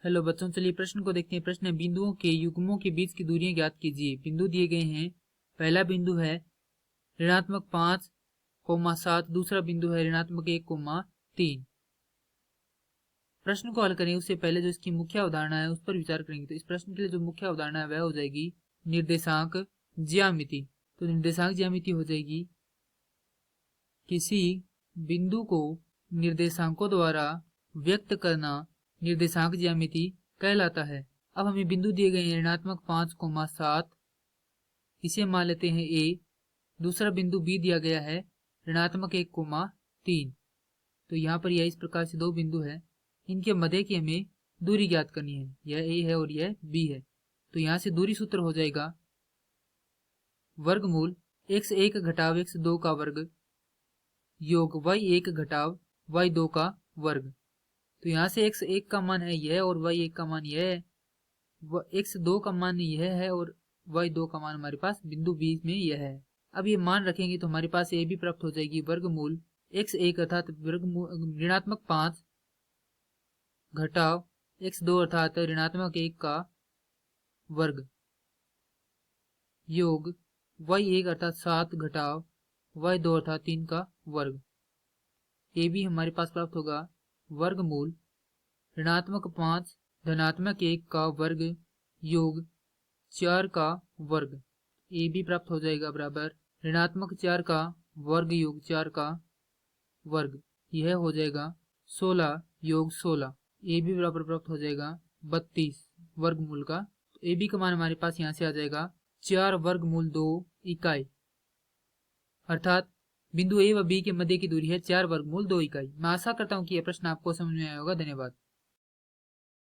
Hello बच्चों, चलिए प्रश्न को देखते हैं। प्रश्न है, बिंदुओं के युग्मों के बीच की दूरियां ज्ञात कीजिए। बिंदु दिए गए हैं। पहला बिंदु है ऋणात्मक 5,7, दूसरा बिंदु है ऋणात्मक 1,3। प्रश्न को हल करें उससे पहले जो इसकी मुख्य अवधारणा है उस पर विचार करेंगे। तो इस प्रश्न के लिए जो मुख्य अवधारणा है वह हो जाएगी निर्देशांक ज्यामिति। तो निर्देशांक ज्यामिति हो जाएगी किसी बिंदु को निर्देशांकों द्वारा व्यक्त करना निर्देशांक ज्यामिति कहलाता है। अब हमें बिंदु दिए गए हैं ऋणात्मक 5,7, इसे मान लेते हैं ए। दूसरा बिंदु बी दिया गया है ऋणात्मक 1,3। तो यहाँ पर यह इस प्रकार से दो बिंदु है, इनके मध्य की हमें दूरी ज्ञात करनी है। यह ए है और यह बी है। तो यहाँ से दूरी सूत्र हो जाएगा वर्गमूल x1 घटाव x2 का वर्ग योग y1 घटाव y2 का वर्ग। तो यहाँ से x1 का मान है यह और y1 का मान यह है, x2 का मान यह है और y2 का मान हमारे पास बिंदु बी में यह है। अब ये मान रखेंगे तो हमारे पास ये भी प्राप्त हो जाएगी वर्गमूल x1 अर्थात ऋणात्मक 5 घटाव x2 अर्थात ऋणात्मक 1 का वर्ग योग y1 अर्थात 7 घटाव y2 अर्थात 3 का वर्ग। ये भी हमारे पास प्राप्त होगा वर्गमूल ऋणात्मक 5 धनात्मक 1 का वर्ग योग 4 का वर्ग। ये भी प्राप्त हो जाएगा बराबर ऋणात्मक 4 का वर्ग योग 4 का वर्ग। यह हो जाएगा 16 योग 16। ये भी बराबर प्राप्त हो जाएगा 32 वर्गमूल का। ए बी का मान हमारे पास यहाँ से आ जाएगा 4 वर्गमूल 2 इकाई, अर्थात बिंदु ए व बी के मध्य की दूरी है 4 वर्गमूल 2 इकाई। मैं आशा करता हूँ कि यह प्रश्न आपको समझ में आया होगा। धन्यवाद।